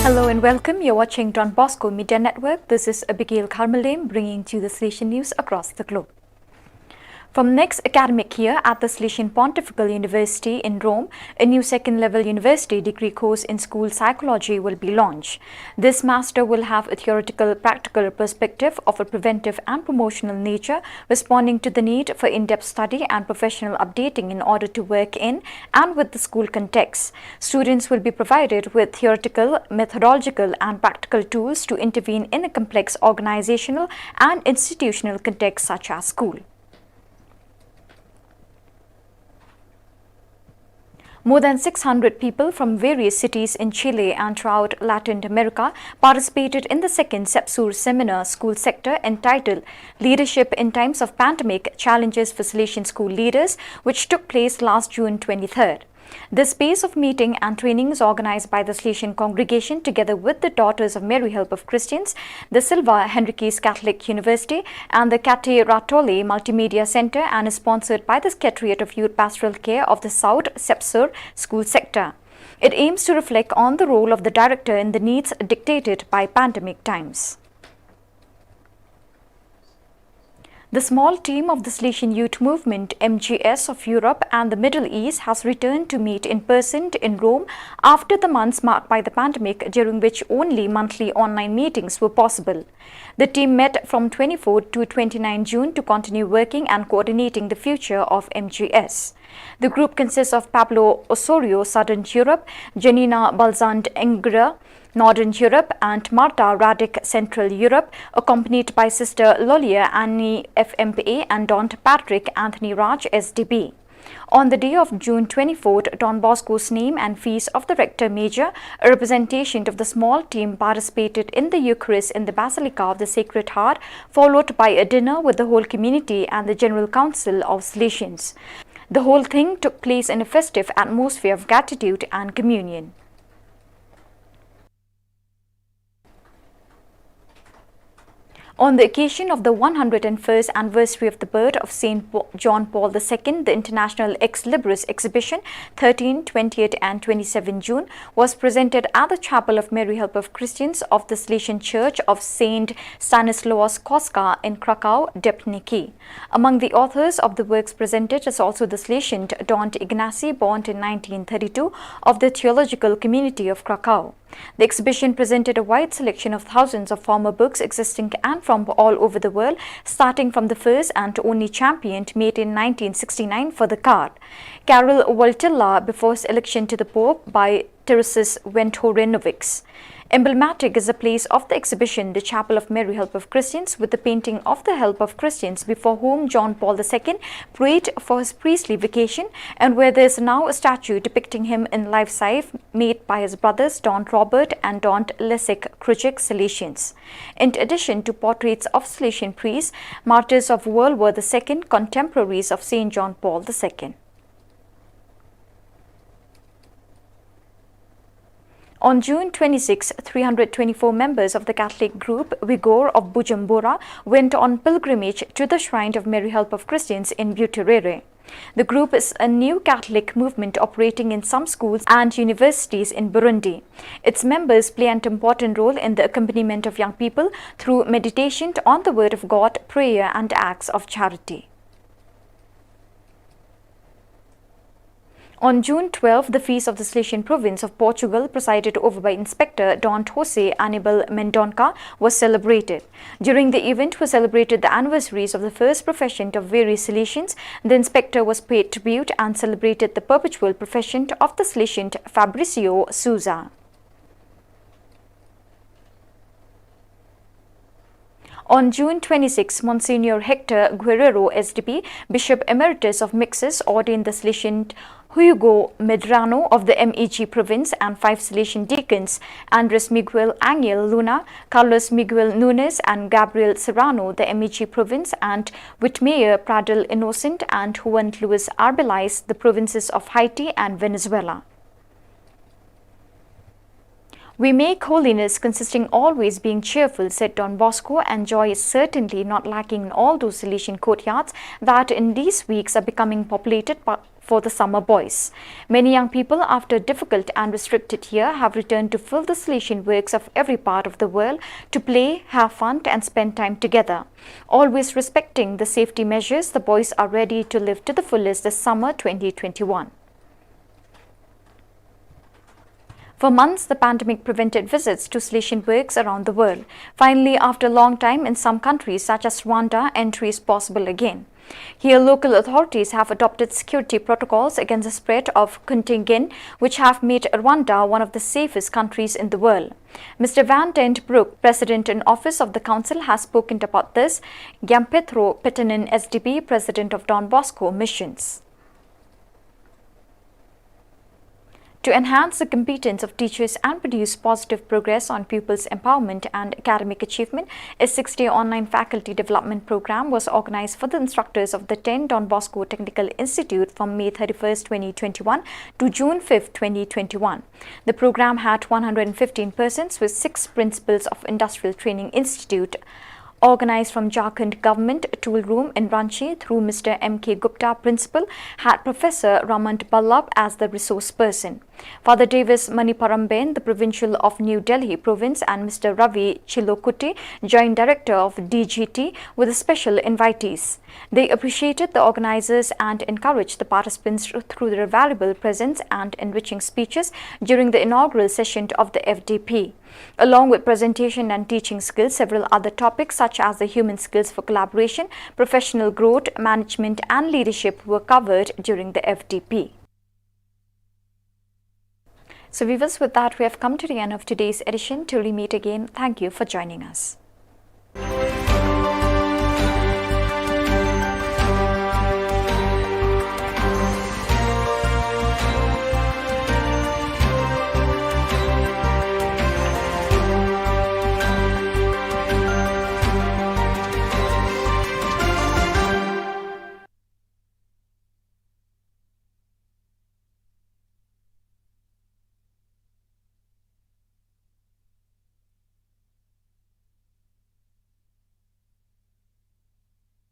Hello and welcome. You're watching Don Bosco Media Network. This is Abigail Carmelame bringing to you the Salesian news across the globe. From next academic year at the Salesian Pontifical University in Rome, a new second-level university degree course in school psychology will be launched. This master will have a theoretical, practical perspective of a preventive and promotional nature, responding to the need for in-depth study and professional updating in order to work in and with the school context. Students will be provided with theoretical, methodological and practical tools to intervene in a complex organizational and institutional context such as school. More than 600 people from various cities in Chile and throughout Latin America participated in the second CEPSUR seminar school sector entitled Leadership in Times of Pandemic Challenges for Salesian School Leaders, which took place last June 23rd. This space of meeting and training is organized by the Salesian congregation together with the Daughters of Mary Help of Christians, the Silva Henriques Catholic University and the Cate Ratole Multimedia Center, and is sponsored by the Secretariat of Youth Pastoral Care of the South CEPSUR school sector. It aims to reflect on the role of the director in the needs dictated by pandemic times. The small team of the Salesian Youth Movement MGS of Europe and the Middle East has returned to meet in person in Rome after the months marked by the pandemic, during which only monthly online meetings were possible. The team met from 24 to 29 June to continue working and coordinating the future of MGS. The group consists of Pablo Osorio, Southern Europe, Janina Balzand Engra, Northern Europe, and Marta Radic, Central Europe, accompanied by Sister Lolia Annie FMPA and Don Patrick Anthony Raj SDB. On the day of June 24th, Don Bosco's name and feast of the Rector Major, a representation of the small team participated in the Eucharist in the Basilica of the Sacred Heart, followed by a dinner with the whole community and the General Council of Salesians. The whole thing took place in a festive atmosphere of gratitude and communion. On the occasion of the 101st anniversary of the birth of St. John Paul II, the International Ex Libris exhibition 13, 28 and 27 June was presented at the Chapel of Mary Help of Christians of the Salesian Church of St. Stanislaus Kostka in Krakow, Debniki. Among the authors of the works presented is also the Salesian Don Ignacy, born in 1932, of the Theological Community of Krakow. The exhibition presented a wide selection of thousands of former books existing and from all over the world, starting from the first and only championed made in 1969 for the card, Karol Wojtyla, before his election to the Pope by Teresis Ventorinovics. Emblematic is the place of the exhibition, the Chapel of Mary Help of Christians, with the painting of the Help of Christians before whom John Paul II prayed for his priestly vocation, and where there is now a statue depicting him in life-size made by his brothers Don Robert and Don Leszek Kruczek, Salesians. In addition to portraits of Salesian priests, martyrs of World War II, contemporaries of St. John Paul II. On June 26, 324 members of the Catholic group Vigor of Bujumbura went on pilgrimage to the Shrine of Mary Help of Christians in Buterere. The group is a new Catholic movement operating in some schools and universities in Burundi. Its members play an important role in the accompaniment of young people through meditation on the Word of God, prayer and acts of charity. On June 12, the feast of the Salesian province of Portugal, presided over by Inspector Don Jose Anibal Mendonca, was celebrated. During the event was celebrated the anniversaries of the first profession of various Salesians. The inspector was paid tribute and celebrated the perpetual profession of the Salesian Fabricio Souza. On June 26, Monsignor Hector Guerrero SDB, Bishop Emeritus of Mixes, ordained the Salesian Hugo Medrano of the MEG province and 5 Salesian deacons, Andres Miguel Angel Luna, Carlos Miguel Nunes and Gabriel Serrano, the MEG province, and Whitmere Pradel Innocent and Juan Luis Arbeláez, the provinces of Haiti and Venezuela. We make holiness consisting always being cheerful, said Don Bosco, and joy is certainly not lacking in all those Salesian courtyards that in these weeks are becoming populated for the summer boys. Many young people, after a difficult and restricted year, have returned to fill the Salesian works of every part of the world to play, have fun and spend time together. Always respecting the safety measures, the boys are ready to live to the fullest this summer 2021. For months, the pandemic prevented visits to Salesian works around the world. Finally, after a long time, in some countries such as Rwanda, entry is possible again. Here, local authorities have adopted security protocols against the spread of contagion, which have made Rwanda one of the safest countries in the world. Mr. Van Dent Broek, President in Office of the Council, has spoken about this. Giampetro Petanen, SDB, President of Don Bosco Missions. To enhance the competence of teachers and produce positive progress on pupils' empowerment and academic achievement, a 6-day online faculty development program was organized for the instructors of the 10 Don Bosco Technical Institute from May 31, 2021 to June 5, 2021. The program had 115 persons with 6 principals of Industrial Training Institute, organized from Jharkhand Government Tool Room in Ranchi through Mr. M.K. Gupta, Principal, had Professor Ramant Ballab as the resource person. Father Davis Maniparamben, the Provincial of New Delhi Province, and Mr. Ravi Chilokuti, Joint Director of DGT, were the special invitees. They appreciated the organizers and encouraged the participants through their valuable presence and enriching speeches during the inaugural session of the FDP. Along with presentation and teaching skills, several other topics such as the human skills for collaboration, professional growth, management and leadership were covered during the FDP. So viewers, with that we have come to the end of today's edition. Till we meet again, thank you for joining us.